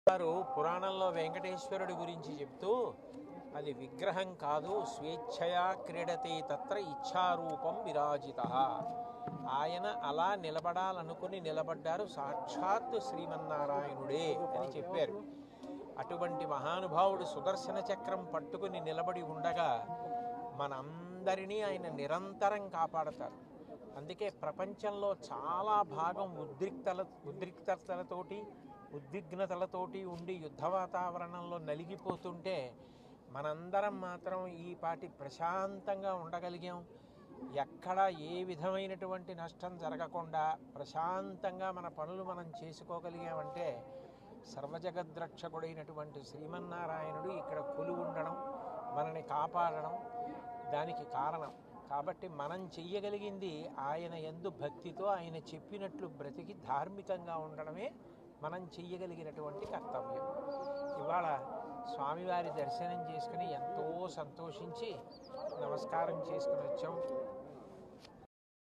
వారు పురాణంలో వెంకటేశ్వరుడి గురించి చెప్తూ అది విగ్రహం కాదు, స్వేచ్ఛయా క్రీడతే తత్ర ఇచ్ఛారూపం విరాజిత. ఆయన అలా నిలబడాలనుకుని నిలబడ్డారు, సాక్షాత్ శ్రీమన్నారాయణుడే అని చెప్పారు. అటువంటి మహానుభావుడు సుదర్శన చక్రం పట్టుకుని నిలబడి ఉండగా మనందరినీ ఆయన నిరంతరం కాపాడతారు. అందుకే ప్రపంచంలో చాలా భాగం ఉద్రిక్తతలతోటి ఉద్విగ్నతలతోటి ఉండి యుద్ధ వాతావరణంలో నలిగిపోతుంటే మనందరం మాత్రం ఈ పాటి ప్రశాంతంగా ఉండగలిగాం. ఎక్కడ ఏ విధమైనటువంటి నష్టం జరగకుండా ప్రశాంతంగా మన పనులు మనం చేసుకోగలిగామంటే సర్వజగద్రక్షకుడైనటువంటి శ్రీమన్నారాయణుడు ఇక్కడ కొలువు ఉండడం, మనని కాపాడడం దానికి కారణం. కాబట్టి మనం చెయ్యగలిగింది ఆయన యందు భక్తితో ఆయన చెప్పినట్లు బ్రతికి ధార్మికంగా ఉండడమే మనం చెయ్యగలిగినటువంటి కర్తవ్యం. ఇవాళ స్వామివారి దర్శనం చేసుకుని ఎంతో సంతోషించి నమస్కారం చేసుకుని వచ్చాం.